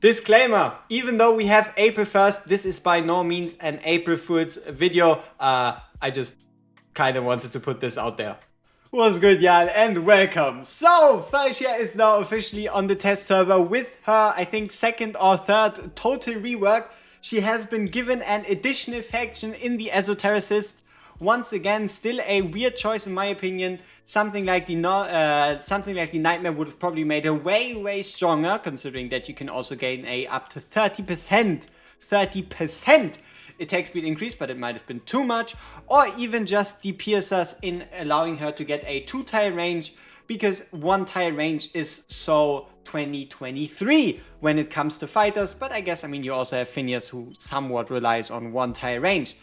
Disclaimer, even though we have April 1st, this is by no means an April Fool's video. I just kind of wanted to put this out there. What's good, y'all, and welcome. So, Falcia is now officially on the test server with her, I think, second or third total rework. She has been given an additional faction in the Esotericist. Once again, still a weird choice in my opinion. Something like the Nightmare would have probably made her way stronger, considering that you can also gain a up to 30% attack speed increase, but it might have been too much. Or even just the piercers in allowing her to get a 2-tile range, because 1-tile range is so 2023 when it comes to fighters. But I guess, I mean, you also have Phineas who somewhat relies on 1-tile range.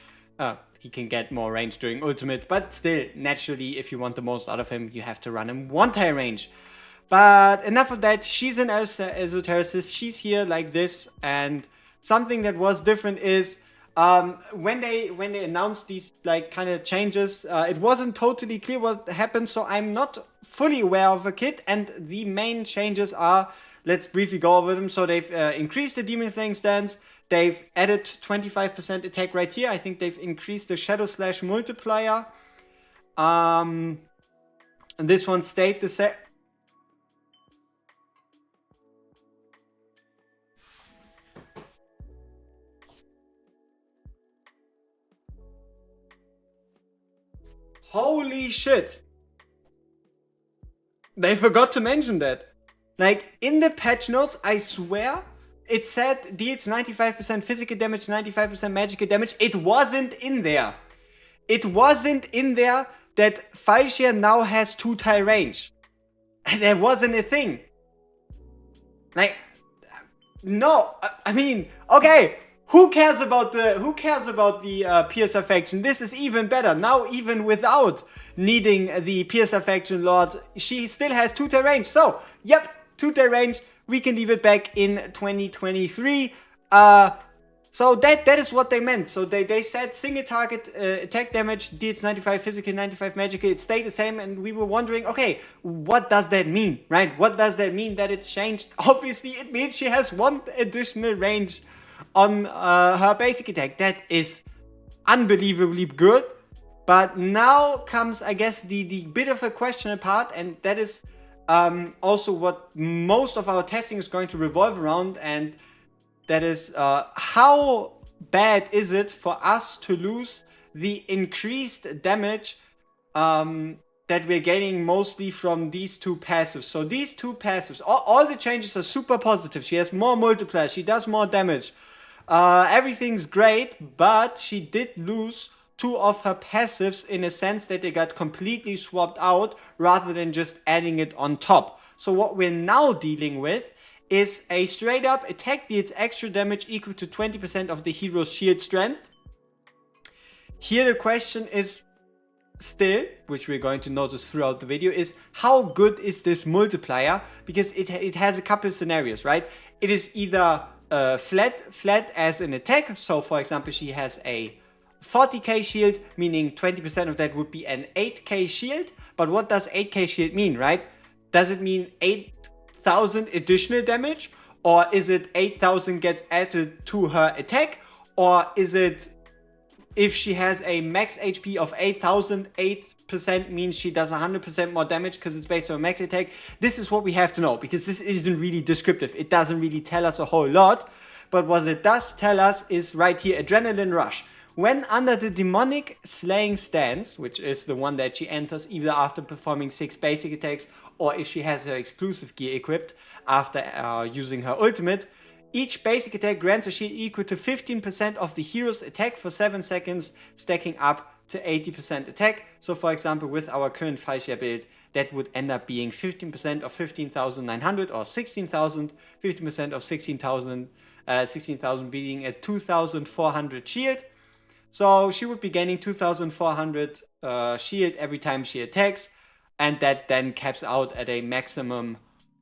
He can get more range during ultimate, but still, naturally, if you want the most out of him, you have to run him 1-tile range. But enough of that. She's an esotericist. She's here like this, and something that was different is when they announced these like kind of changes, it wasn't totally clear what happened, so I'm not fully aware of a kit. And the main changes are, let's briefly go over them. So they've increased the demon slaying stance. They've added 25% attack right here. I think they've increased the Shadow Slash multiplier. And this one stayed the same. Holy shit. They forgot to mention that. Like, in the patch notes, I swear, it said deals 95% physical damage, 95% magical damage. It wasn't in there. It wasn't in there that Falcia now has 2-tile range. That wasn't a thing. Like, no, I mean, okay. Who cares about the Piercer faction? This is even better. Now, even without needing the Piercer faction lord, she still has 2-tile range. So, yep, 2-tile range. We can leave it back in 2023. So that is what they meant. So they said single target attack damage deals 95 physical, 95 magical. It stayed the same, and we were wondering, okay, what does that mean, right? What does that mean that it's changed? Obviously, it means she has 1 additional range on her basic attack. That is unbelievably good. But now comes, I guess, the bit of a questionable part, and that is also what most of our testing is going to revolve around, and that is how bad is it for us to lose the increased damage that we're gaining mostly from these 2 passives. So these 2 passives, all the changes are super positive. She has more multiplier, she does more damage. Everything's great, but she did lose 2 of her passives in a sense that they got completely swapped out rather than just adding it on top. So what we're now dealing with is a straight up attack deals extra damage equal to 20% of the hero's shield strength. Here the question is still, which we're going to notice throughout the video, is how good is this multiplier? Because it has a couple of scenarios, right? It is either flat as an attack. So for example, she has a 40k shield, meaning 20% of that would be an 8k shield. But what does 8k shield mean, right? Does it mean 8,000 additional damage? Or is it 8,000 gets added to her attack? Or is it, if she has a max HP of 8,000, 8% means she does 100% more damage because it's based on max attack? This is what we have to know, because this isn't really descriptive. It doesn't really tell us a whole lot. But what it does tell us is right here, Adrenaline Rush. When under the demonic slaying stance, which is the one that she enters either after performing 6 basic attacks or if she has her exclusive gear equipped after using her ultimate, each basic attack grants a shield equal to 15% of the hero's attack for 7 seconds, stacking up to 80% attack. So for example, with our current Falcia build, that would end up being 15% of 15,900 or 16,000, 15% of 16,000, 16,000 being a 2,400 shield. So she would be gaining 2,400 shield every time she attacks, and that then caps out at a maximum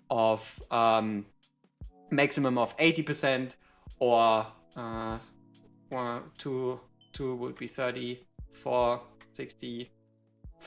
of 80%, or 2 would be 30, 4, 60,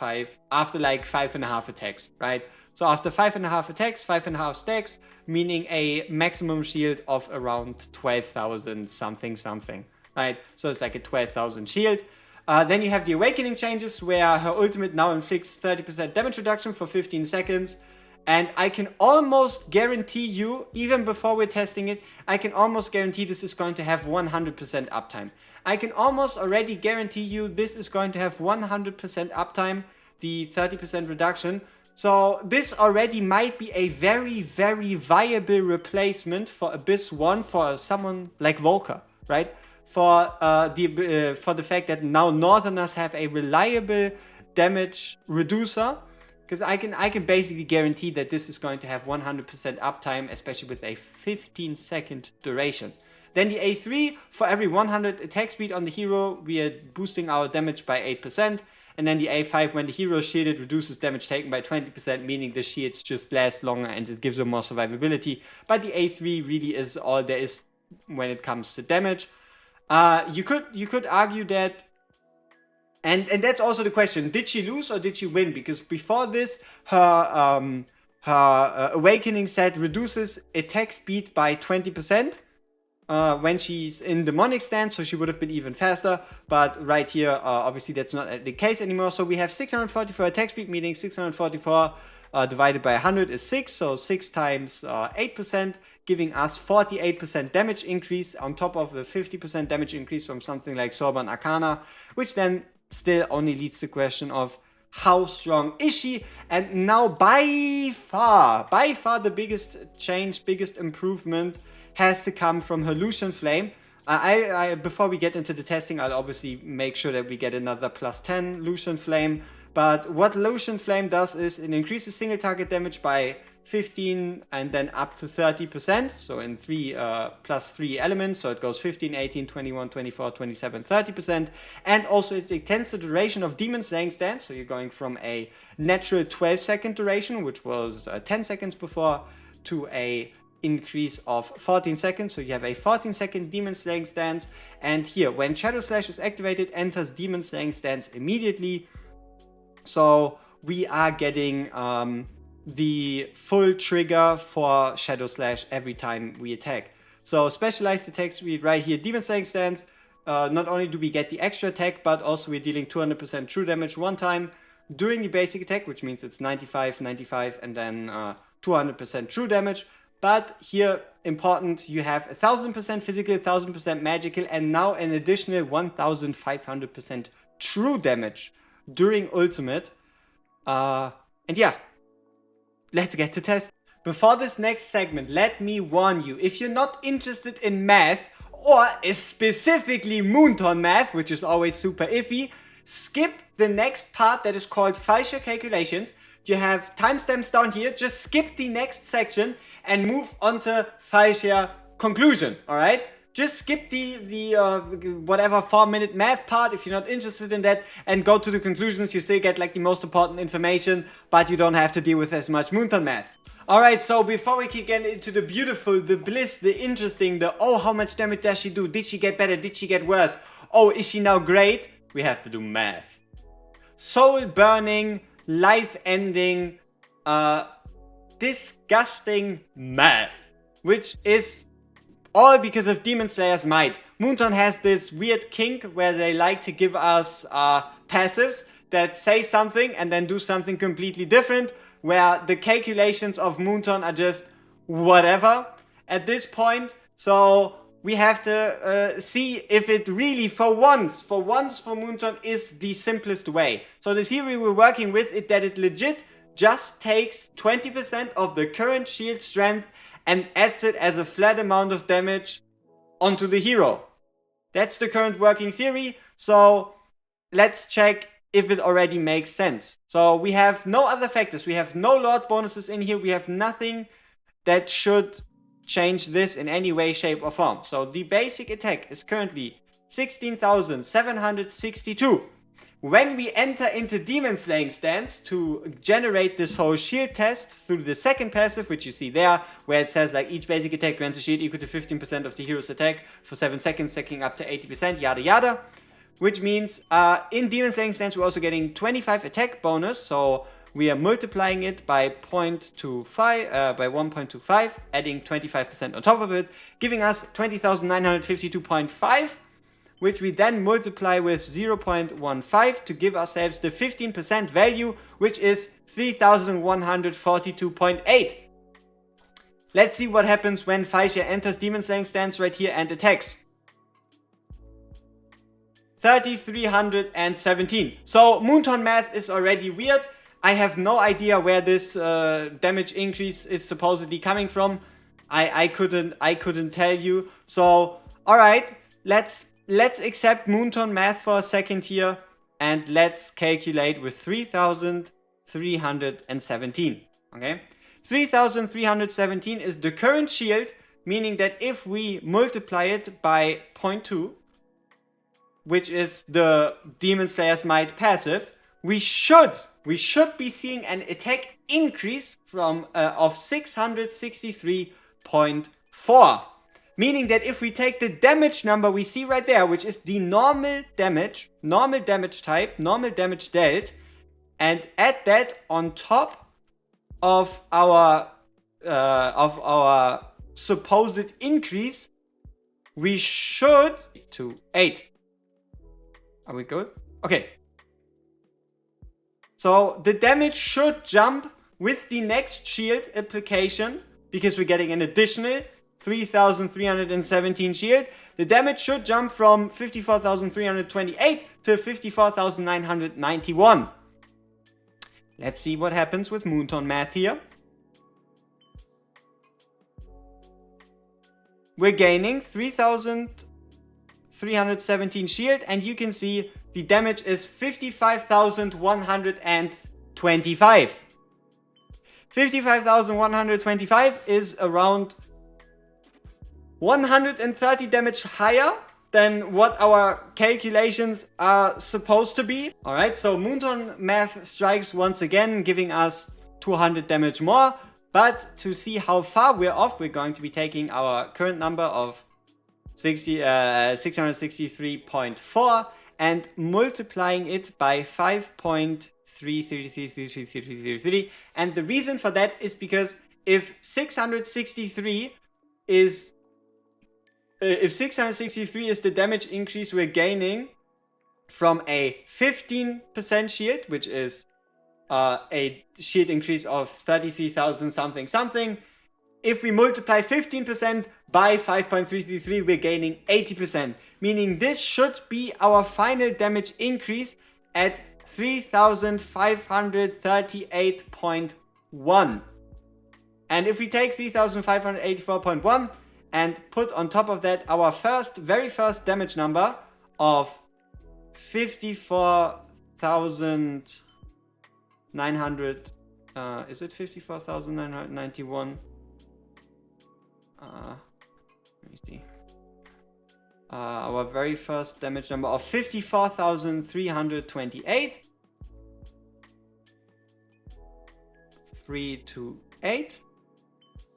after like 5.5 attacks, right? So after 5.5 attacks, 5.5 stacks, meaning a maximum shield of around 12,000 something, right? So it's like a 12,000 shield. Then you have the awakening changes, where her ultimate now inflicts 30% damage reduction for 15 seconds. And I can almost guarantee you, even before we're testing it, I can almost guarantee this is going to have 100% uptime. I can almost already guarantee you this is going to have 100% uptime, the 30% reduction. So this already might be a very, very viable replacement for Abyss 1 for someone like Volker, right? For the fact that now Northerners have a reliable damage reducer. Because I can basically guarantee that this is going to have 100% uptime, especially with a 15-second duration. Then the A3, for every 100 attack speed on the hero, we are boosting our damage by 8%. And then the A5, when the hero is shielded, reduces damage taken by 20%, meaning the shields just last longer and it gives them more survivability. But the A3 really is all there is when it comes to damage. You could argue that. And that's also the question, did she lose or did she win? Because before this, her awakening set reduces attack speed by 20% when she's in demonic stance, so she would have been even faster. But right here, obviously that's not the case anymore. So we have 644 attack speed, meaning 644 divided by 100 is 6, so 6 times 8%, giving us 48% damage increase on top of the 50% damage increase from something like Sorban Arcana, which then still only leads to the question of how strong is she. And now by far the biggest change, biggest improvement has to come from her Lucian Flame. Before we get into the testing, I'll obviously make sure that we get another +10 Lucian Flame. But what Lucian Flame does is it increases single target damage by 15 and then up to 30%. So in plus 3 elements. So it goes 15, 18, 21, 24, 27, 30%. And also it extends the duration of Demon Slaying Stance. So you're going from a natural 12-second duration, which was 10 seconds before, to a increase of 14 seconds. So you have a 14-second Demon Slaying Stance. And here, when Shadow Slash is activated, enters Demon Slaying Stance immediately. So we are getting the full trigger for Shadow Slash every time we attack. So specialized attacks, we right here, Demon Slaying Stance. Not only do we get the extra attack, but also we're dealing 200% true damage one time during the basic attack, which means it's 95, 95, and then 200% true damage. But here, important, you have 1,000% physical, 1,000% magical, and now an additional 1,500% true damage during ultimate. And yeah, let's get to test. Before this next segment, let me warn you, if you're not interested in math, or specifically Moonton Math, which is always super iffy, skip the next part that is called Falcia calculations. You have timestamps down here, just skip the next section and move on to Falcia conclusion, alright? Just skip the whatever 4-minute math part if you're not interested in that, and go to the conclusions. You still get like the most important information, but you don't have to deal with as much Moonton Math. Alright, so before we can get into the beautiful, the bliss, the interesting, the oh, how much damage does she do? Did she get better? Did she get worse? Oh, is she now great? We have to do math. Soul burning, life ending, disgusting math, which is all because of Demon Slayer's might. Moonton has this weird kink where they like to give us passives that say something and then do something completely different, where the calculations of Moonton are just whatever at this point. So we have to see if it really, for once for Moonton, is the simplest way. So the theory we're working with is that it legit just takes 20% of the current shield strength and adds it as a flat amount of damage onto the hero. That's the current working theory. So let's check if it already makes sense. So we have no other factors. We have no Lord bonuses in here. We have nothing that should change this in any way, shape, or form. So the basic attack is currently 16,762. When we enter into Demon Slaying Stance to generate this whole shield test through the second passive, which you see there, where it says like each basic attack grants a shield equal to 15% of the hero's attack for 7 seconds, stacking up to 80%, yada yada. which means in Demon Slaying Stance we're also getting 25 attack bonus, so we are multiplying it by 1.25, adding 25% on top of it, giving us 20,952.5, which we then multiply with 0.15 to give ourselves the 15% value, which is 3,142.8. Let's see what happens when Falcia enters Demon Slaying Stance right here and attacks. 3,317. So Moonton Math is already weird. I have no idea where this damage increase is supposedly coming from. I couldn't tell you. So alright, let's accept Moonton Math for a second here and let's calculate with 3,317. Okay? 3,317 is the current shield, meaning that if we multiply it by 0.2, which is the Demon Slayer's Might passive, we should be seeing an attack increase from of 663.4. Meaning that if we take the damage number we see right there, which is the normal damage type, normal damage dealt, and add that on top of our supposed increase, we should to 8. Are we good? Okay. So the damage should jump with the next shield application because we're getting an additional 3,317 shield. The damage should jump from 54,328 to 54,991. Let's see what happens with Moonton Math here. We're gaining 3,317 shield, and you can see the damage is 55,125. 55,125 is around 130 damage higher than what our calculations are supposed to be. Alright, so Moonton Math strikes once again, giving us 200 damage more. But to see how far we're off, we're going to be taking our current number of 663.4 and multiplying it by 5.3333333. And the reason for that is because if 663 is the damage increase we're gaining from a 15% shield, which is a shield increase of 33,000 something, if we multiply 15% by 5.333, we're gaining 80%. Meaning this should be our final damage increase at 3,538.1. And if we take 3,584.1 and put on top of that our very first damage number of 54,900, is it 54,991? Let me see. Our very first damage number of 54,328. 328.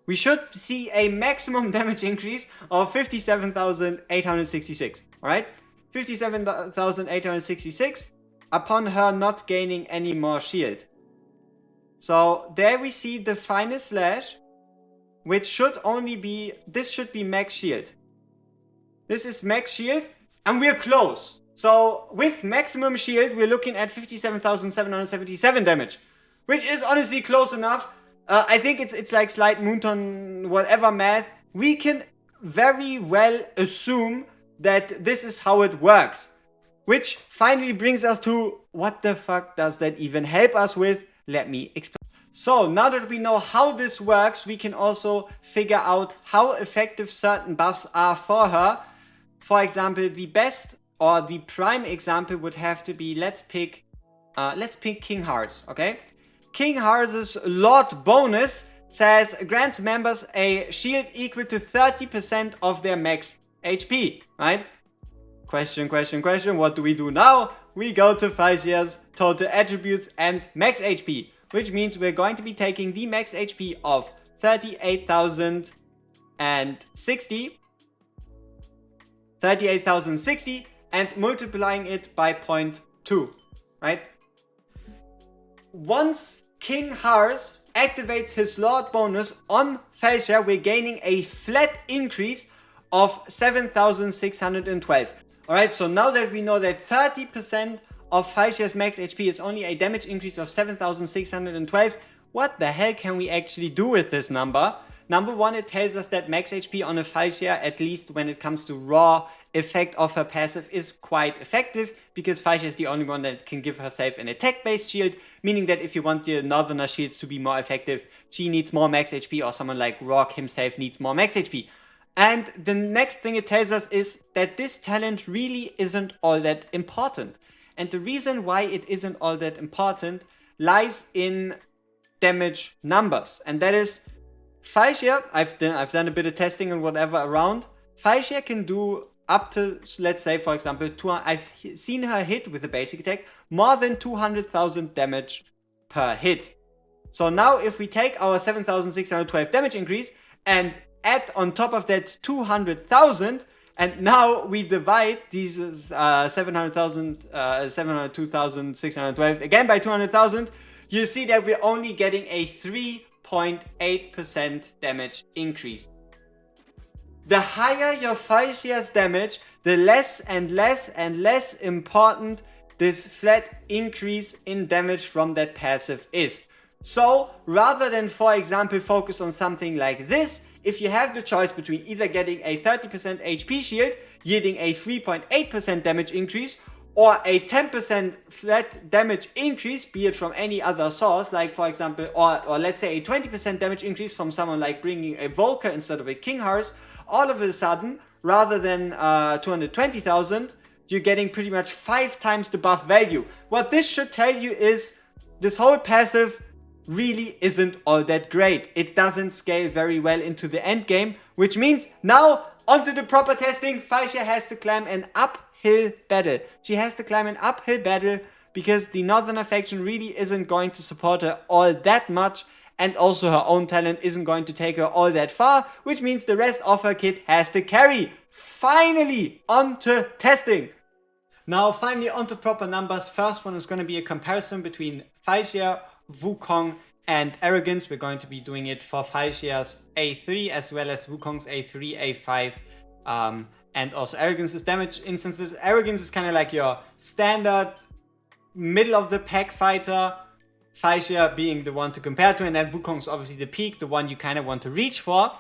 We should see a maximum damage increase of 57,866. Alright? 57,866 upon her not gaining any more shield. So there we see the final slash, which should only be, this should be max shield. This is max shield, and we're close. So with maximum shield, we're looking at 57,777 damage, which is honestly close enough. I think it's like slight Moonton whatever math. We can very well assume that this is how it works. Which finally brings us to, what the fuck does that even help us with? Let me explain. So now that we know how this works, we can also figure out how effective certain buffs are for her. For example, the best or the prime example would have to be, let's pick King Hearts, okay? King Hearts' Lord bonus says grants members a shield equal to 30% of their max HP, right? Question, what do we do now? We go to Falcia's total attributes and max HP, which means we're going to be taking the max HP of 38,060, and multiplying it by 0.2, right? Once King Hearts activates his Lord bonus on Falcia, we're gaining a flat increase of 7,612. Alright, so now that we know that 30% of Falcia's max HP is only a damage increase of 7,612, what the hell can we actually do with this number? Number one, it tells us that max HP on a Falcia, at least when it comes to raw effect of her passive, is quite effective, because Falcia is the only one that can give herself an attack-based shield, meaning that if you want the Northerner shields to be more effective, she needs more max HP, or someone like Rock himself needs more max HP. And the next thing it tells us is that this talent really isn't all that important. And the reason why it isn't all that important lies in damage numbers. And that is, Falcia, I've done a bit of testing and whatever around. Falcia can do up to, let's say, for example, I've seen her hit with the basic attack more than 200,000 damage per hit. So now if we take our 7,612 damage increase and add on top of that 200,000, and now we divide these 702,612 again by 200,000, you see that we're only getting a 3.8% damage increase. The higher your Falcia's damage, the less and less and less important this flat increase in damage from that passive is. So rather than, for example, focus on something like this, if you have the choice between either getting a 30% HP shield yielding a 3.8% damage increase, or a 10% flat damage increase, be it from any other source, like for example, or let's say a 20% damage increase from someone like bringing a Volker instead of a King Hearts, all of a sudden, rather than 220,000, you're getting pretty much 5 times the buff value. What this should tell you is this whole passive really isn't all that great. It doesn't scale very well into the end game, which means now onto the proper testing. Falcia has to climb an uphill battle. She has to climb an uphill battle because the Northerner faction really isn't going to support her all that much, and also her own talent isn't going to take her all that far, which means the rest of her kit has to carry. Finally, onto testing. Now finally onto proper numbers. First one is going to be a comparison between Falcia, Wukong and Arrogance. We're going to be doing it for Falcia's A3 as well as Wukong's A3, A5, and also Arrogance's damage instances. Arrogance is kind of like your standard middle of the pack fighter, Falcia being the one to compare to, and then Wukong's obviously the peak, the one you kind of want to reach for.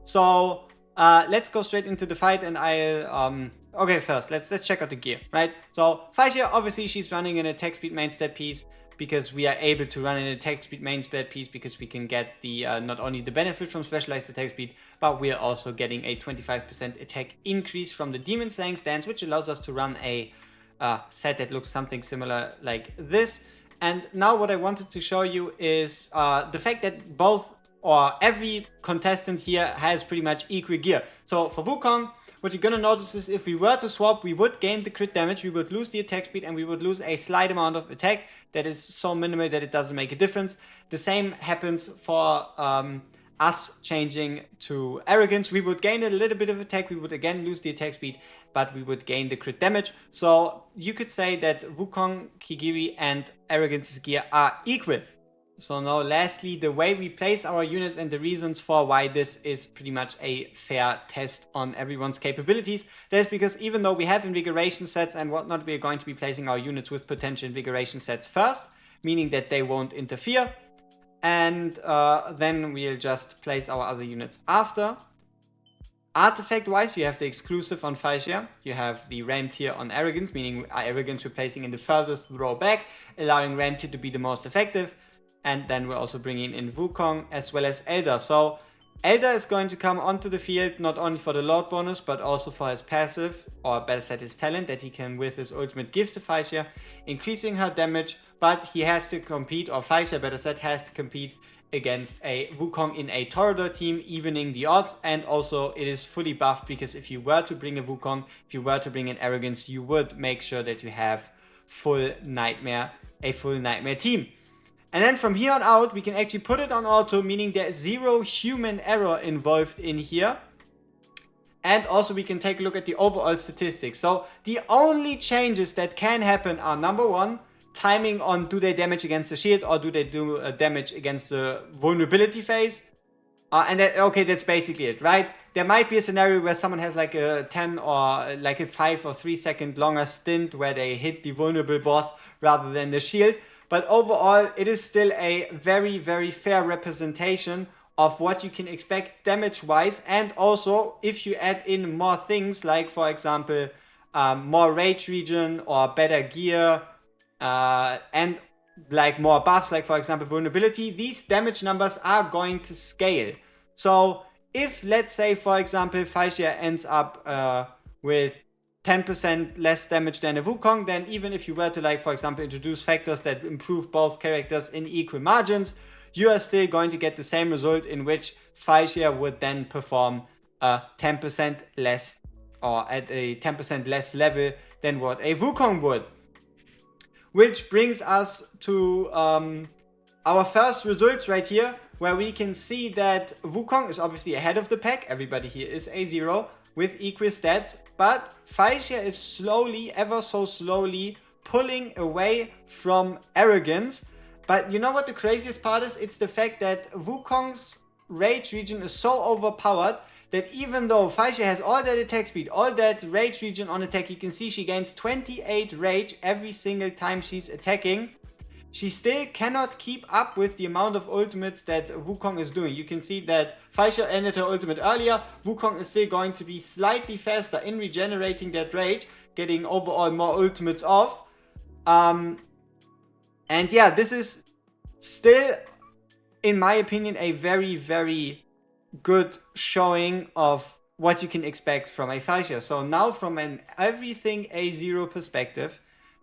So let's go straight into the fight, and I'll okay, first let's check out the gear, right? So Falcia, obviously she's running an attack speed main stat piece, because we are able to run an attack speed main stat piece because we can get the not only the benefit from specialized attack speed, but we are also getting a 25% attack increase from the demon slaying stance, which allows us to run a set that looks something similar like this. And now what I wanted to show you is the fact that both or every contestant here has pretty much equal gear. So for Wukong, what you're gonna notice is if we were to swap, we would gain the crit damage, we would lose the attack speed, and we would lose a slight amount of attack that is so minimal that it doesn't make a difference. The same happens for us changing to Arrogance. We would gain a little bit of attack, we would again lose the attack speed, but we would gain the crit damage. So you could say that Wukong, Kigiri and Arrogance's gear are equal. So now lastly, the way we place our units and the reasons for why this is pretty much a fair test on everyone's capabilities. That is because even though we have invigoration sets and whatnot, we are going to be placing our units with potential invigoration sets first, meaning that they won't interfere. And then we'll just place our other units after. Artifact wise, you have the exclusive on Falcia, you have the Ram tier on Arrogance, meaning Arrogance we're placing in the furthest row back, allowing Ram tier to be the most effective. And then we're also bringing in Wukong as well as Elder. So Elder is going to come onto the field not only for the Lord bonus, but also for his passive, or better said his talent, that he can with his ultimate give to Falcia, increasing her damage. But he has to compete, or Falcia better said has to compete against a Wukong in a Toreador team, evening the odds. And also it is fully buffed, because if you were to bring a Wukong, if you were to bring an Arrogance, you would make sure that you have a full Nightmare team. And then from here on out, we can actually put it on auto, meaning there's zero human error involved in here. And also we can take a look at the overall statistics. So the only changes that can happen are, number one, timing on do they damage against the shield or do they do damage against the vulnerability phase. And that, okay, that's basically it, right? There might be a scenario where someone has like a 10 or like a 5 or 3 second longer stint where they hit the vulnerable boss rather than the shield. But overall, it is still a very, very fair representation of what you can expect damage-wise. And also, if you add in more things, like, for example, more rage regen or better gear, and like more buffs, like, for example, vulnerability, these damage numbers are going to scale. So if, let's say, for example, Falcia ends up with 10% less damage than a Wukong, then even if you were to, like, for example, introduce factors that improve both characters in equal margins, you are still going to get the same result, in which Falcia would then perform 10% less, or at a 10% less level than what a Wukong would. Which brings us to our first results right here, where we can see that Wukong is obviously ahead of the pack. Everybody here is A0 with equal stats, but Falcia is slowly, ever so slowly, pulling away from Arrogance. But you know what the craziest part is? It's the fact that Wukong's rage regen is so overpowered that even though Falcia has all that attack speed, all that rage regen on attack, you can see she gains 28 rage every single time she's attacking. She still cannot keep up with the amount of ultimates that Wukong is doing. You can see that Falcia ended her ultimate earlier. Wukong is still going to be slightly faster in regenerating that rage, getting overall more ultimates off. And yeah, this is still, in my opinion, a very, very good showing of what you can expect from a Falcia. So now from an everything A0 perspective,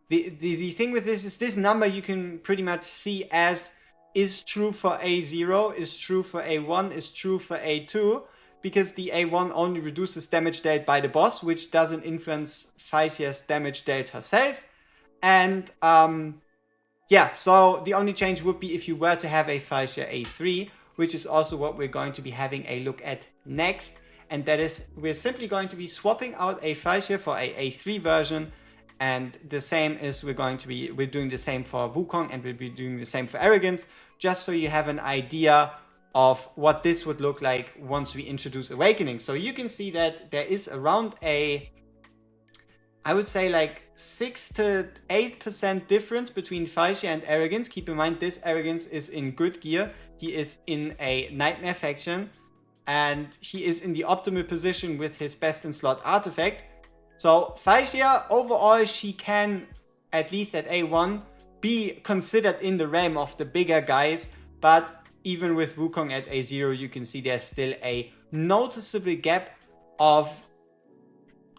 the thing with this is this number you can pretty much see as is true for A0, is true for A1, is true for A2, because the A1 only reduces damage dealt by the boss, which doesn't influence Falcia's damage dealt herself. And yeah, so the only change would be if you were to have a Falcia A3, which is also what we're going to be having a look at next. And that is, we're simply going to be swapping out a Falcia for a A3 version. And the same is we're doing the same for Wukong, and we'll be doing the same for Arrogance, just so you have an idea of what this would look like once we introduce Awakening. So you can see that there is around a, I would say like 6 to 8% difference between Falcia and Arrogance. Keep in mind, this Arrogance is in good gear. He is in a Nightmare faction, and he is in the optimal position with his best in slot artifact. So Falcia, overall, she can, at least at A1, be considered in the realm of the bigger guys. But even with Wukong at A0, you can see there's still a noticeable gap of,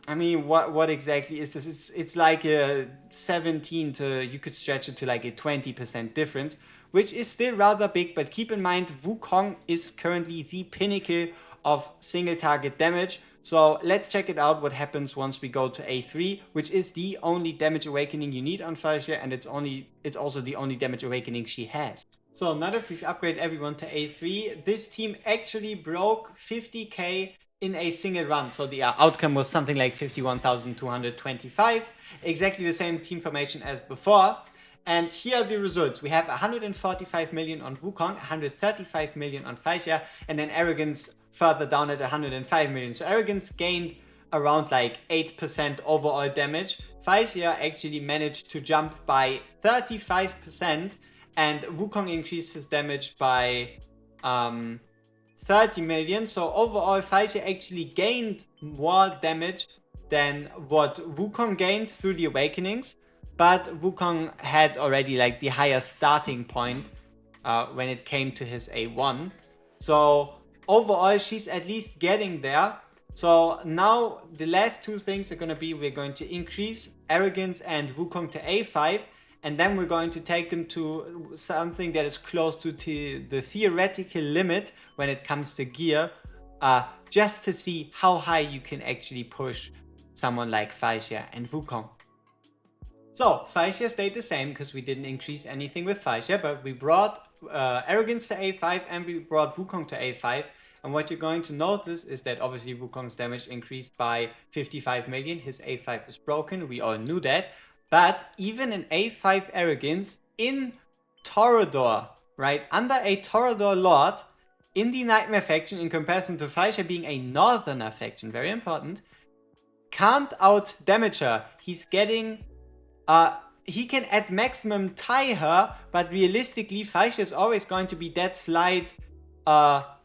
I mean, what exactly is this? It's like a 17 to, you could stretch it to like a 20% difference, which is still rather big. But keep in mind, Wukong is currently the pinnacle of single target damage. So let's check it out what happens once we go to A3, which is the only damage awakening you need on Falcia, and it's also the only damage awakening she has. So now that we've upgraded everyone to A3, this team actually broke 50k in a single run. So the outcome was something like 51,225, exactly the same team formation as before. And here are the results. We have 145 million on Wukong, 135 million on Falcia, and then Arrogance further down at 105 million. So Arrogance gained around like 8% overall damage. Falcia actually managed to jump by 35%, and Wukong increased his damage by 30 million. So overall, Falcia actually gained more damage than what Wukong gained through the awakenings. But Wukong had already like the higher starting point when it came to his A1. So overall, she's at least getting there. So now the last two things are going to be, we're going to increase Arrogance and Wukong to A5. And then we're going to take them to something that is close to the theoretical limit when it comes to gear. Just to see how high you can actually push someone like Falcia and Wukong. So Falcia stayed the same because we didn't increase anything with Falcia, but we brought Arrogance to A5 and we brought Wukong to A5. And what you're going to notice is that obviously Wukong's damage increased by 55 million. His A5 is broken. We all knew that. But even an A5 arrogance in Toreador, right? Under a Toreador Lord in the Nightmare faction, in comparison to Falcia being a Northerner faction, very important, can't out damage her. He's getting he can at maximum tie her, but realistically Falcia is always going to be that slight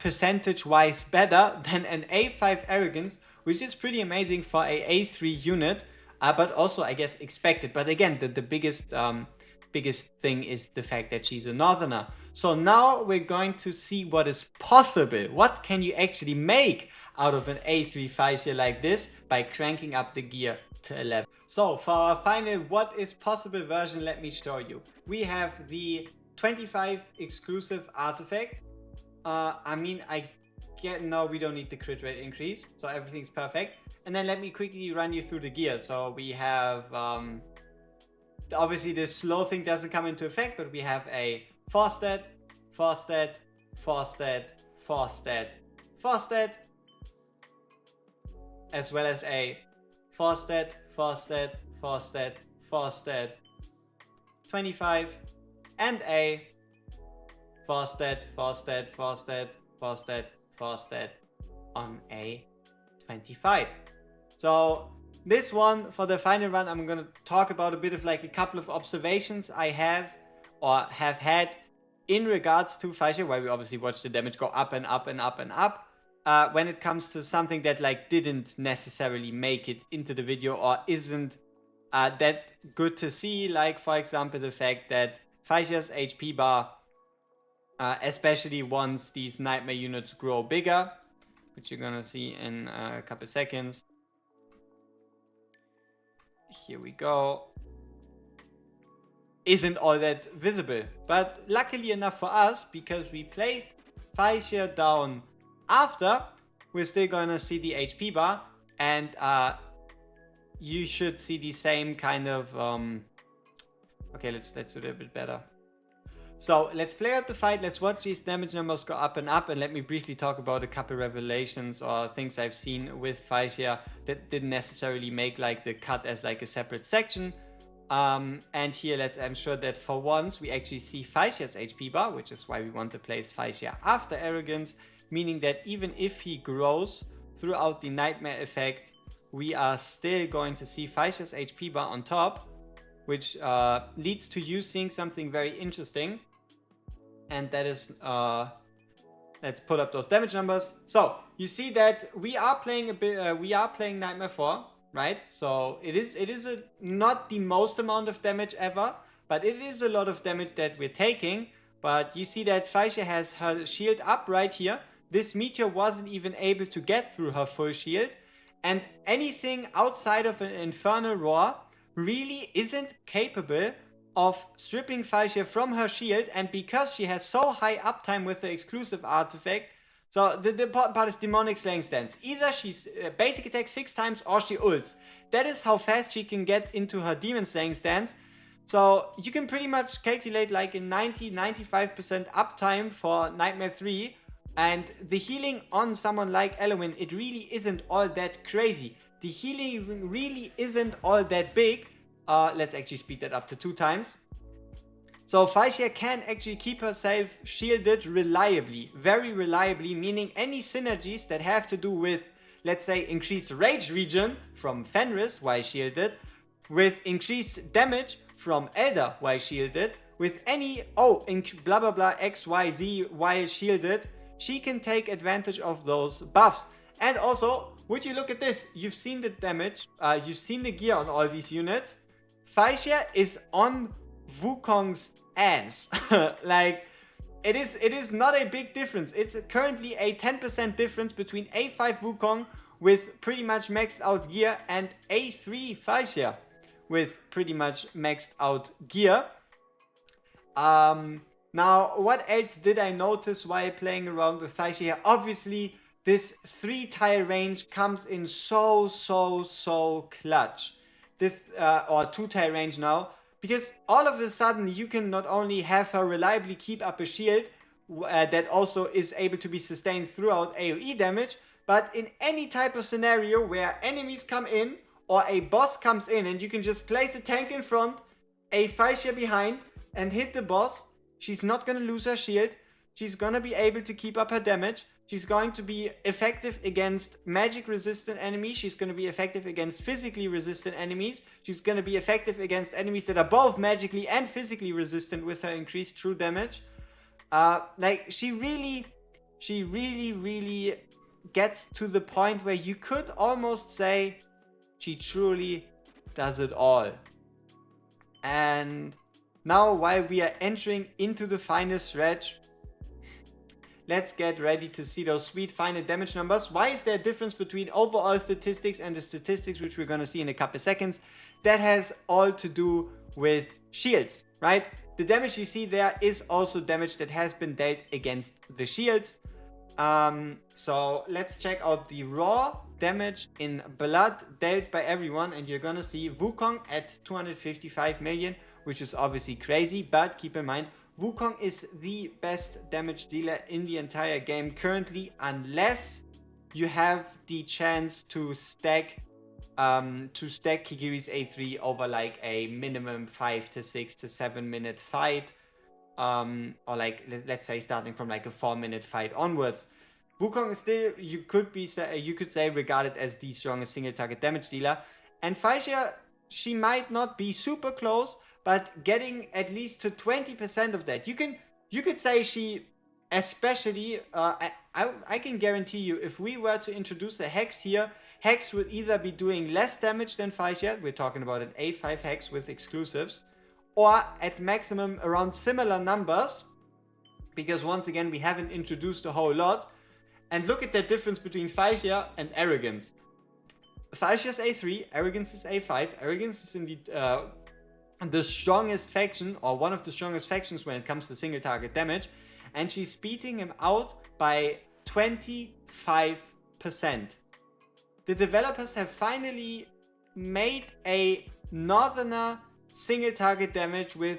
percentage wise better than an A5 arrogance, which is pretty amazing for a A3 unit, but also I guess expected. But again, the biggest thing is the fact that she's a Northerner. So now we're going to see what is possible. What can you actually make out of an A3 Falcia like this by cranking up the gear to 11. So for our final what is possible version, let me show you. We have the 25 exclusive artifact. No, we don't need the crit rate increase, so everything's perfect. And then let me quickly run you through the gear. So we have, obviously this slow thing doesn't come into effect, but we have a 4-stat, 4-stat, 4-stat, 4-stat, 4-stat, as well as a 4-stat, 4-stat, 4-stat, 4-stat, 25, and a 4-stat, 4-stat, 4-stat, 4-stat, 4-stat on a 25. So this one, for the final run, I'm going to talk about a bit of like a couple of observations I have or have had in regards to Falcia, where we obviously watched the damage go up and up and up and up. When it comes to something that like didn't necessarily make it into the video or isn't that good to see, like for example the fact that Falcia's HP bar, especially once these nightmare units grow bigger, which you're gonna see in a couple seconds. Here we go. Isn't all that visible, but luckily enough for us, because we placed Falcia down after, we're still gonna see the HP bar, and you should see the same kind of okay, let's do it a bit better. So let's play out the fight, let's watch these damage numbers go up, and let me briefly talk about a couple revelations or things I've seen with Falcia that didn't necessarily make like the cut as like a separate section. And here let's ensure that for once we actually see Falcia's HP bar, which is why we want to place Falcia after Arrogance, meaning that even if he grows throughout the Nightmare effect, we are still going to see Falcia's HP bar on top, which leads to you seeing something very interesting. And that is, let's pull up those damage numbers. So you see that we are playing a bit, we are playing Nightmare 4, right? So it is not the most amount of damage ever, but it is a lot of damage that we're taking. But you see that Falcia has her shield up right here. This meteor wasn't even able to get through her full shield, and anything outside of an Infernal Roar really isn't capable of stripping Falcia from her shield. And because she has so high uptime with the exclusive artifact, so the important part is Demonic Slaying Stance. Either she's basic attack 6 times or she ults. That is how fast she can get into her Demon Slaying Stance. So you can pretty much calculate like a 90-95% uptime for Nightmare 3. And the healing on someone like Elowin, it really isn't all that crazy. The healing really isn't all that big. Let's actually speed that up to 2 times. So Falcia can actually keep herself shielded reliably, very reliably, meaning any synergies that have to do with, let's say, increased rage regen from Fenris while shielded, with increased damage from Elder while shielded, with any, blah blah blah XYZ while shielded, she can take advantage of those buffs. And also, would you look at this, you've seen the damage, you've seen the gear on all these units. Falcia is on Wukong's ass. Like, it is not a big difference. It's currently a 10% difference between A5 Wukong with pretty much maxed out gear and A3 Falcia with pretty much maxed out gear. Now, what else did I notice while playing around with Falcia here? Obviously, this 3-tile range comes in so clutch. This, or 2-tile range now, because all of a sudden you can not only have her reliably keep up a shield, that also is able to be sustained throughout AoE damage. But in any type of scenario where enemies come in or a boss comes in and you can just place a tank in front, a Falcia behind, and hit the boss, she's not going to lose her shield. She's going to be able to keep up her damage. She's going to be effective against magic resistant enemies. She's going to be effective against physically resistant enemies. She's going to be effective against enemies that are both magically and physically resistant with her increased true damage. Like she really gets to the point where you could almost say she truly does it all. And now, while we are entering into the final stretch, let's get ready to see those sweet final damage numbers. Why is there a difference between overall statistics and the statistics which we're going to see in a couple seconds? That has all to do with shields, right? The damage you see there is also damage that has been dealt against the shields. So let's check out the raw damage in blood dealt by everyone, and you're gonna see Wukong at 255 million, which is obviously crazy, but keep in mind, Wukong is the best damage dealer in the entire game currently, unless you have the chance to stack Kigiri's A3 over like a minimum 5 to 6 to 7 minute fight, or like let's say starting from like a 4-minute fight onwards. Wukong is still, you could say, regarded as the strongest single target damage dealer, and Falcia, she might not be super close, but getting at least to 20% of that, you could say she, especially, I can guarantee you, if we were to introduce a Hex here, Hex would either be doing less damage than Falcia, we're talking about an A5 Hex with exclusives, or at maximum around similar numbers, because once again, we haven't introduced a whole lot. And look at that difference between Falcia and Arrogance. Falcia is A3, Arrogance is A5. Arrogance is indeed the strongest faction, or one of the strongest factions when it comes to single target damage. And she's beating him out by 25%. The developers have finally made a Northerner single target damage with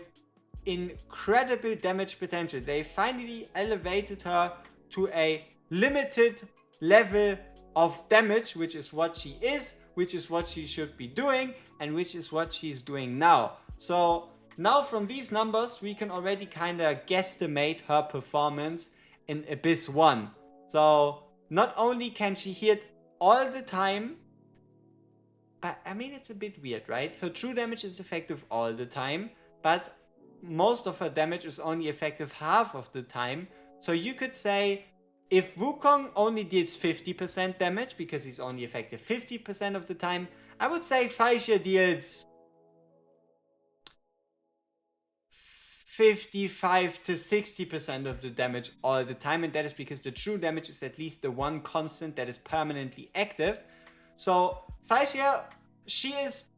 incredible damage potential. They finally elevated her to a limited level of damage, which is what she is, which is what she should be doing, and which is what she's doing now. So now from these numbers, we can already kind of guesstimate her performance in Abyss 1. So not only can she hit all the time, but I mean, it's a bit weird, right? Her true damage is effective all the time, but most of her damage is only effective half of the time. So you could say, if Wukong only deals 50% damage, because he's only effective 50% of the time, I would say Falcia deals 55 to 60% of the damage all the time, and that is because the true damage is at least the one constant that is permanently active. So Falcia, she is,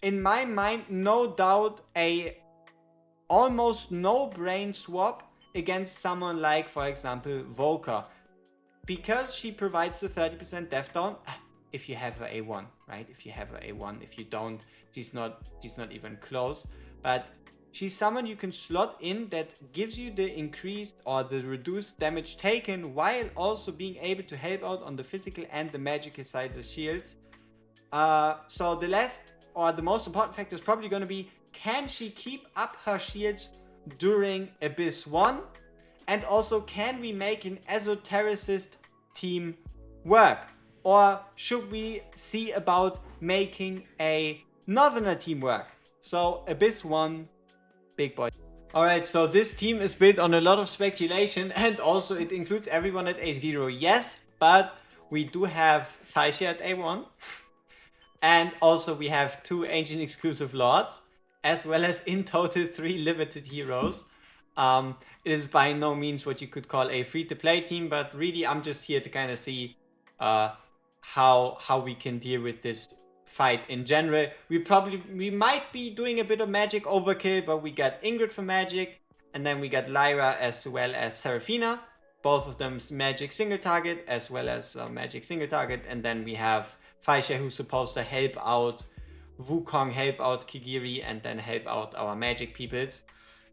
in my mind, no doubt a almost no brain swap against someone like, for example, Volker, because she provides the 30% death down if you have her A1, right? If you have her A1, if you don't, she's not even close. But she's someone you can slot in that gives you the increased or the reduced damage taken, while also being able to help out on the physical and the magical side of shields. So the last or the most important factor is probably going to be, can she keep up her shields during Abyss 1? And also, can we make an esotericist team work? Or should we see about making a Northerner team work? So Abyss 1, big boy. Alright, so this team is built on a lot of speculation, and also it includes everyone at A0, yes, but we do have Falcia at A1, and also we have 2 ancient exclusive lords, as well as in total 3 limited heroes. It is by no means what you could call a free-to-play team, but really I'm just here to kind of see how we can deal with this fight in general. We might be doing a bit of magic overkill, but we got Ingrid for magic, and then we got Lyra as well as Seraphina, both of them magic single target as well as magic single target, and then we have Falcia, who's supposed to help out Wukong, help out Kigiri, and then help out our magic peoples.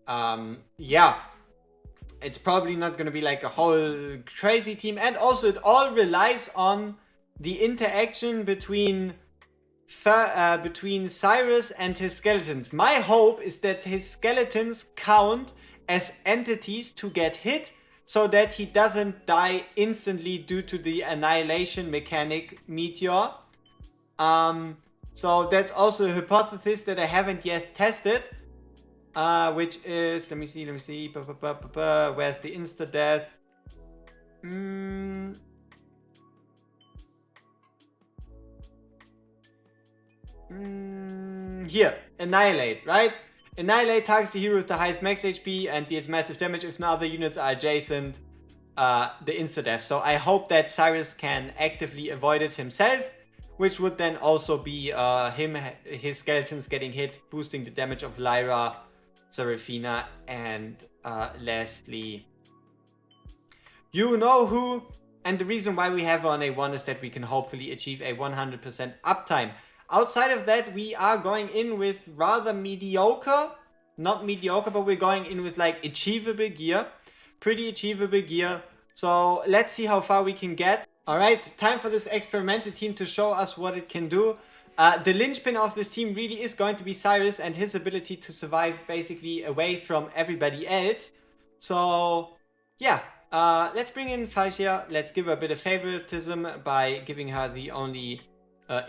Yeah, It's probably not gonna be like a whole crazy team, and also it all relies on the interaction between Cyrus and his skeletons. My hope is that his skeletons count as entities to get hit, so that he doesn't die instantly due to the annihilation mechanic meteor. So that's also a hypothesis that I haven't yet tested. Which is, let me see. Where's the insta death? Here, Annihilate, right? Annihilate targets the hero with the highest max HP and deals massive damage if no other units are adjacent the insta-death. So I hope that Cyrus can actively avoid it himself, which would then also be his skeletons getting hit, boosting the damage of Lyra, Seraphina, and lastly, you know who. And the reason why we have her on A1 is that we can hopefully achieve a 100% uptime. Outside of that, we are going in with rather mediocre, not mediocre, but we're going in with like achievable gear, pretty achievable gear. So let's see how far we can get. All right, time for this experimental team to show us what it can do. The linchpin of this team really is going to be Cyrus and his ability to survive basically away from everybody else. So yeah, let's bring in Falcia. Let's give her a bit of favoritism by giving her the only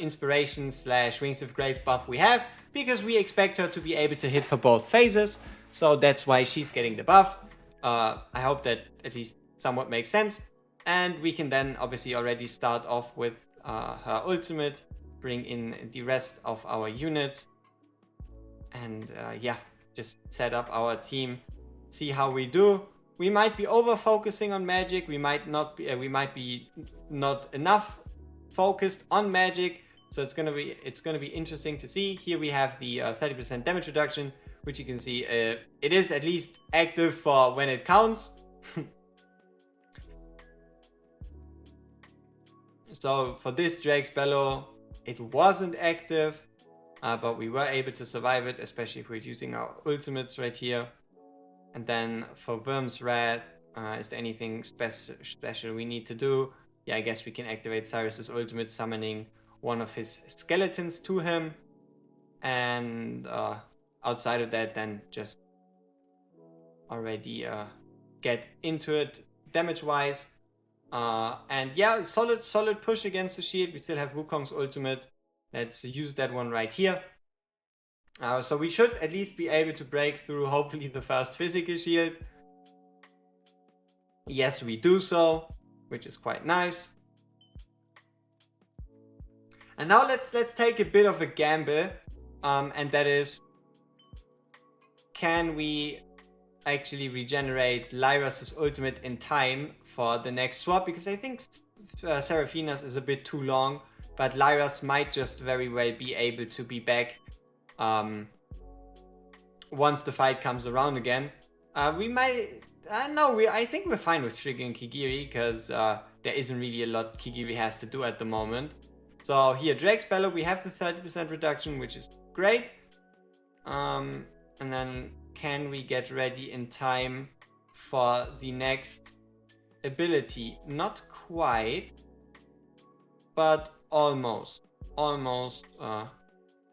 inspiration / Wings of Grace buff we have, because we expect her to be able to hit for both phases. So that's why she's getting the buff. I hope that at least somewhat makes sense. And we can then obviously already start off with her ultimate, bring in the rest of our units, and yeah, just set up our team, see how we do. We might be over focusing on magic, we might not be not enough focused on magic, so it's gonna be interesting to see. Here we have the 30% damage reduction, which you can see it is at least active for when it counts. So for this Drake's Bellow, it wasn't active, but we were able to survive it, especially if we're using our ultimates right here. And then for Worm's Wrath, is there anything special we need to do? Yeah, I guess we can activate Cyrus's ultimate, summoning one of his skeletons to him. And outside of that, then just already get into it damage-wise. And yeah, solid push against the shield. We still have Wukong's ultimate. Let's use that one right here. So we should at least be able to break through, hopefully, the first physical shield. Yes, we do so, which is quite nice. And now let's take a bit of a gamble, and that is, can we actually regenerate Lyra's ultimate in time for the next swap? Because I think Seraphina's is a bit too long, but Lyra's might just very well be able to be back once the fight comes around again. We might... I think we're fine with triggering Kigiri, because there isn't really a lot Kigiri has to do at the moment. So here, Drake's Bellow, we have the 30% reduction, which is great. And then can we get ready in time for the next ability? Not quite, but almost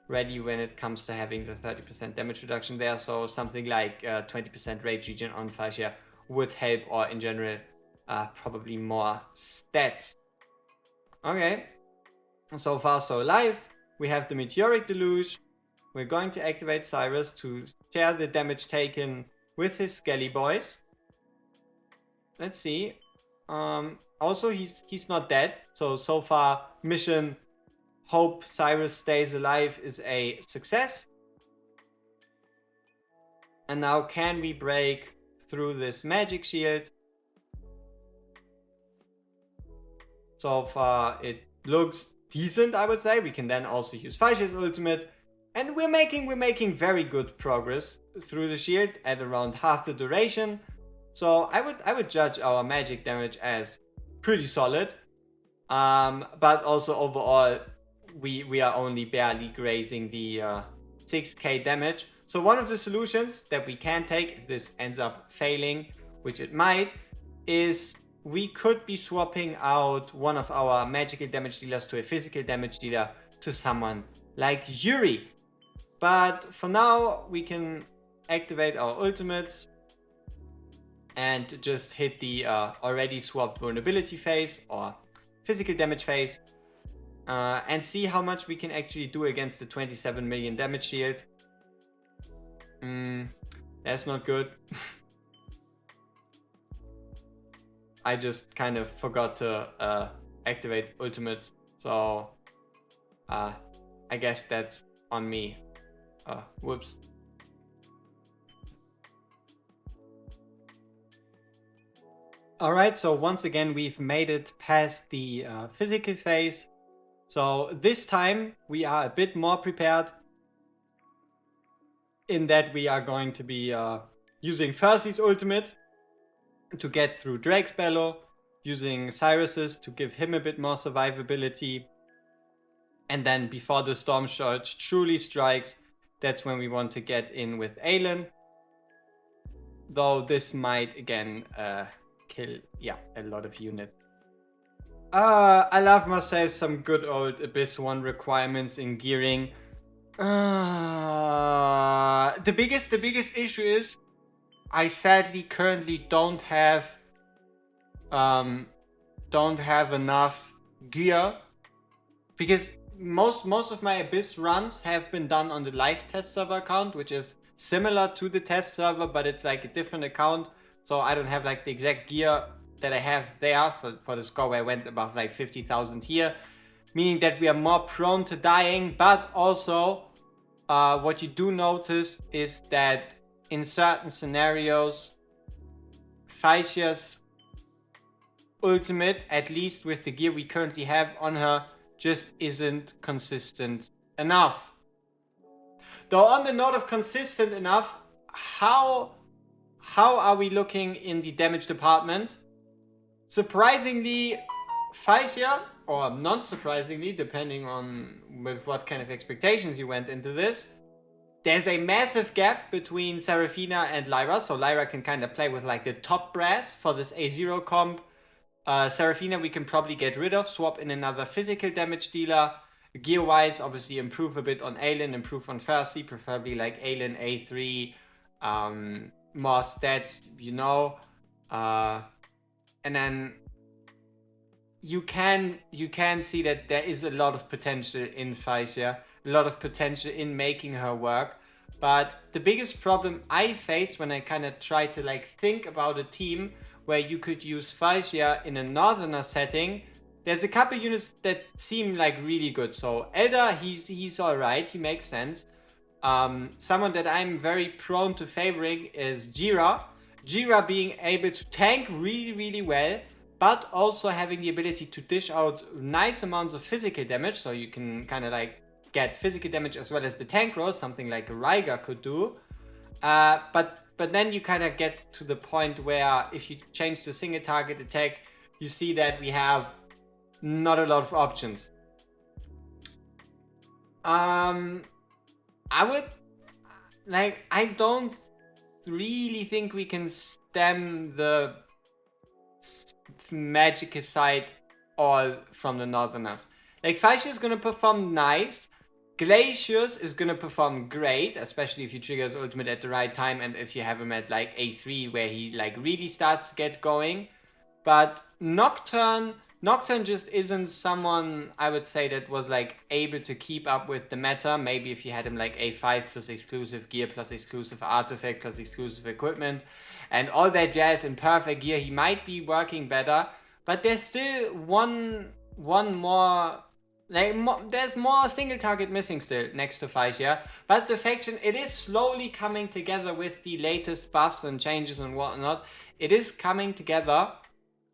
ready when it comes to having the 30% damage reduction there. So something like 20% rage regen on Falcia would help, or in general probably more stats. Okay, so far so live. We have the Meteoric Deluge. We're going to activate Cyrus to share the damage taken with his Skelly boys. Let's see. Also, he's not dead. So far, mission hope Cyrus stays alive is a success. And now can we break through this magic shield? So far, it looks decent, I would say. We can then also use Falcia's ultimate. And we're making very good progress through the shield at around half the duration. So I would judge our magic damage as pretty solid. But also overall, we are only barely grazing the 6k damage. So one of the solutions that we can take, if this ends up failing, which it might, is we could be swapping out one of our magical damage dealers to a physical damage dealer to someone like Yuri. But for now, we can activate our ultimates and just hit the already swapped vulnerability phase or physical damage phase and see how much we can actually do against the 27 million damage shield. That's not good. I just kind of forgot to activate ultimates, so I guess that's on me. Whoops. Alright, so once again we've made it past the physical phase. So this time we are a bit more prepared in that we are going to be using Falcia's ultimate to get through Drake's Bellow, using Cyrus's to give him a bit more survivability, and then before the Storm Surge truly strikes, that's when we want to get in with Aelin. Though this might again kill, a lot of units. I love myself some good old Abyss 1 requirements in gearing. The biggest issue is I sadly currently don't have enough gear, because most of my Abyss runs have been done on the live test server account, which is similar to the test server, but it's like a different account. So I don't have like the exact gear that I have there for the score where I went above like 50,000 here, meaning that we are more prone to dying. But also what you do notice is that in certain scenarios, Falcia's ultimate, at least with the gear we currently have on her, just isn't consistent enough. Though on the note of consistent enough, how are we looking in the damage department? Surprisingly, Falcia, or non-surprisingly, depending on with what kind of expectations you went into this, there's a massive gap between Seraphina and Lyra, so Lyra can kind of play with like the top brass for this A0 comp. Seraphina we can probably get rid of, swap in another physical damage dealer. Gear-wise, obviously improve a bit on Aelin, improve on Falcia, preferably like Aelin A3, more stats, you know. And then you can see that there is a lot of potential in Falcia, a lot of potential in making her work. But the biggest problem I faced when I kind of tried to like think about a team where you could use Falcia in a Northerner setting, there's a couple units that seem like really good. So Elder, he's alright, he makes sense. Someone that I'm very prone to favoring is Jira. Jira being able to tank really, really well, but also having the ability to dish out nice amounts of physical damage, so you can kind of like get physical damage as well as the tank rolls, something like Ryga could do. But then you kind of get to the point where if you change the single target attack, you see that we have not a lot of options. I don't really think we can stem the magic side all from the Northerners. Like, Falcia is gonna perform nice. Glacius is gonna perform great, especially if you trigger his ultimate at the right time and if you have him at like A3 where he like really starts to get going. But Nocturne just isn't someone I would say that was like able to keep up with the meta. Maybe if you had him like A5 plus exclusive gear plus exclusive artifact plus exclusive equipment and all that jazz in perfect gear, he might be working better. But there's still one more, there's more single target missing still next to Falcia. But the faction, it is slowly coming together with the latest buffs and changes and whatnot. It is coming together.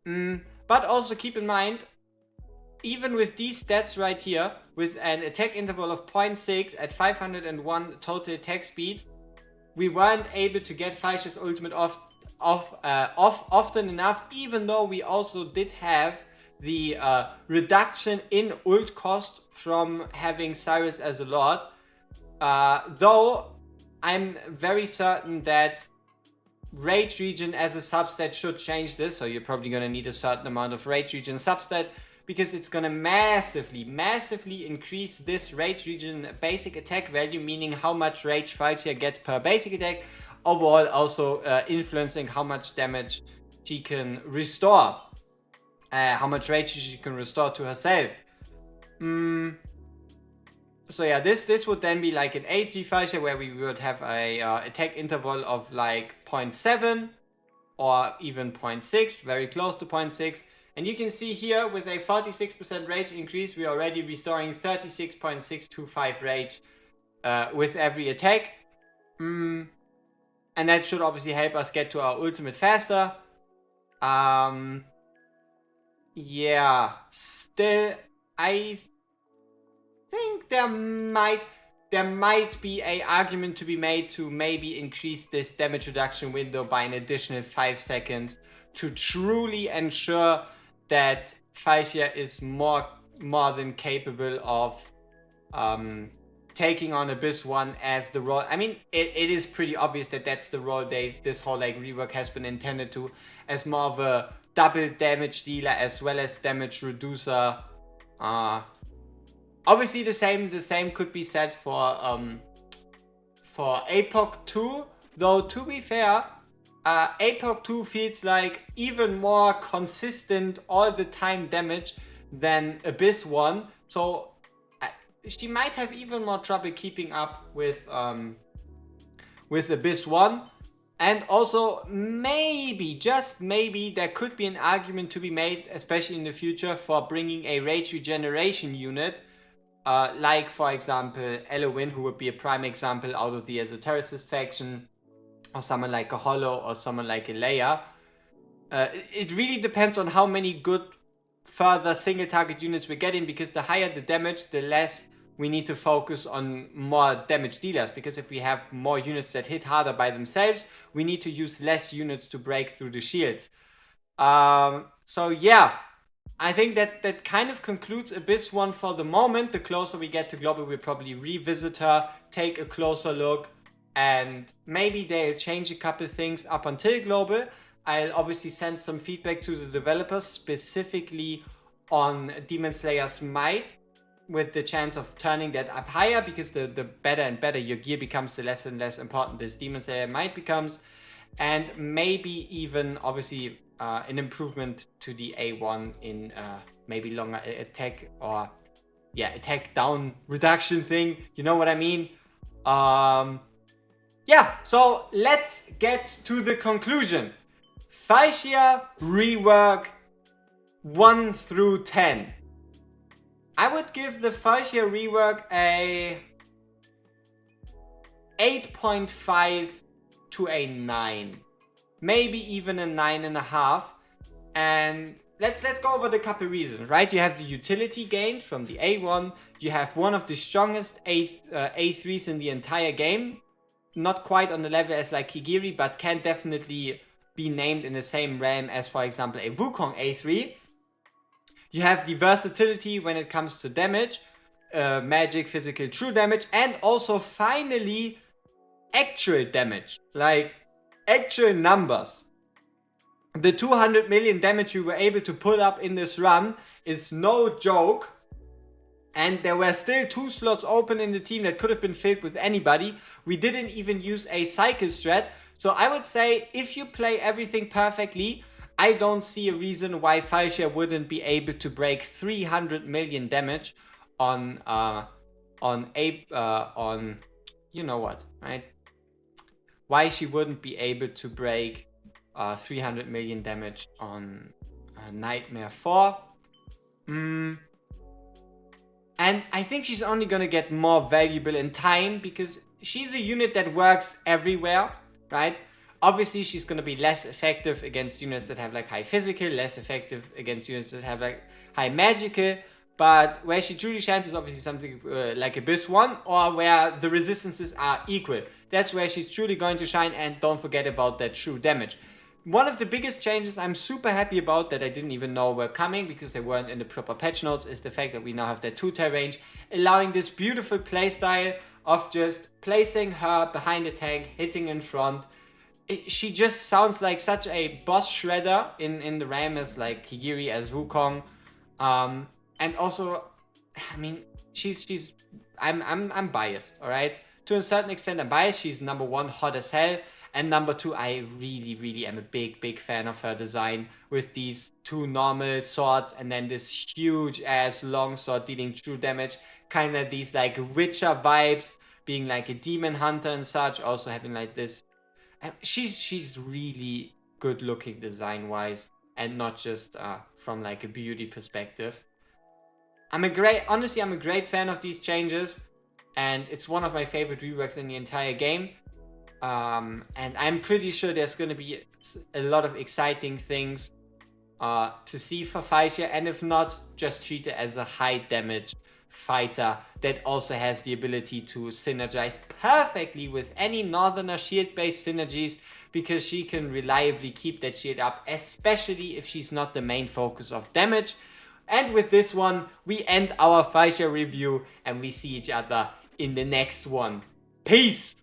But also keep in mind, even with these stats right here, with an attack interval of 0.6 at 501 total attack speed, we weren't able to get Falcia's ultimate off often enough, even though we also did have the reduction in ult cost from having Cyrus as a lord. Though I'm very certain that rage regen as a substat should change this. So you're probably going to need a certain amount of rage regen substat, because it's going to massively increase this rage regen basic attack value, meaning how much rage Falcia gets per basic attack, overall also influencing how much damage she can restore, how much rage she can restore to herself. So yeah, this would then be like an A3 Falcia, where we would have a attack interval of like 0.7 or even 0.6, very close to 0.6. And you can see here with a 46% rage increase, we're already restoring 36.625 rage with every attack. And that should obviously help us get to our ultimate faster. Yeah, still, I think there might be a argument to be made to maybe increase this damage reduction window by an additional 5 seconds to truly ensure that Falcia is more than capable of taking on Abyss 1 as the role. I mean, it is pretty obvious that that's the role this whole like rework has been intended to, as more of a double damage dealer as well as damage reducer. Obviously the same could be said for APOC 2, though to be fair, APOC 2 feels like even more consistent all the time damage than Abyss 1, so she might have even more trouble keeping up with Abyss 1. And also maybe, just maybe, there could be an argument to be made, especially in the future, for bringing a rage regeneration unit, like for example Elowin, who would be a prime example out of the Esotericist faction, or someone like a Hollow, or someone like a Leia. It really depends on how many good further single target units we're getting, because the higher the damage, the less we need to focus on more damage dealers, because if we have more units that hit harder by themselves, we need to use less units to break through the shields. So yeah, I think that kind of concludes Abyss 1 for the moment. The closer we get to Global, we'll probably revisit her, take a closer look, and maybe they'll change a couple things up until Global. I'll obviously send some feedback to the developers, specifically on Demon Slayer's Might, with the chance of turning that up higher, because the better and better your gear becomes, the less and less important this Demon Slayer Might becomes. And maybe even, obviously, an improvement to the A1 in maybe longer attack, or yeah, attack down reduction thing, you know what I mean? Yeah, so let's get to the conclusion. Falcia Rework 1 through 10. I would give the Falcia Rework a 8.5 to a 9. Maybe even a 9.5. And let's go over the couple reasons, right? You have the utility gained from the A1. You have one of the strongest A3s in the entire game. Not quite on the level as like Kigiri, but can definitely be named in the same realm as, for example, a Wukong A3. You have the versatility when it comes to damage, magic, physical, true damage, and also finally actual damage, like actual numbers. The 200 million damage we were able to pull up in this run is no joke. And there were still 2 slots open in the team that could have been filled with anybody. We didn't even use a cycle strat. So I would say if you play everything perfectly, I don't see a reason why Falcia wouldn't be able to break 300 million damage on you know what, right? Why she wouldn't be able to break 300 million damage on Nightmare 4. And I think she's only gonna get more valuable in time, because she's a unit that works everywhere, right? Obviously, she's going to be less effective against units that have like high physical, less effective against units that have like high magical, but where she truly shines is obviously something like Abyss 1, or where the resistances are equal. That's where she's truly going to shine, and don't forget about that true damage. One of the biggest changes I'm super happy about, that I didn't even know were coming because they weren't in the proper patch notes, is the fact that we now have that 2-tier range, allowing this beautiful playstyle of just placing her behind the tank, hitting in front. she just sounds like such a boss shredder in the RAM as like Kigiri as Wukong. And also, I mean, I'm biased, all right? To a certain extent, I'm biased. She's number one, hot as hell. And number two, I really am a big fan of her design with these two normal swords and then this huge ass long sword dealing true damage. Kind of these like Witcher vibes, being like a demon hunter and such. Also having like this. She's really good looking design wise and not just from like a beauty perspective. Honestly, I'm a great fan of these changes, and it's one of my favorite reworks in the entire game. And I'm pretty sure there's going to be a lot of exciting things to see for Falcia, and if not, just treat it as a high damage fighter that also has the ability to synergize perfectly with any Northerner shield based synergies, because she can reliably keep that shield up, especially if she's not the main focus of damage. And with this one, we end our Falcia review and we see each other in the next one. Peace!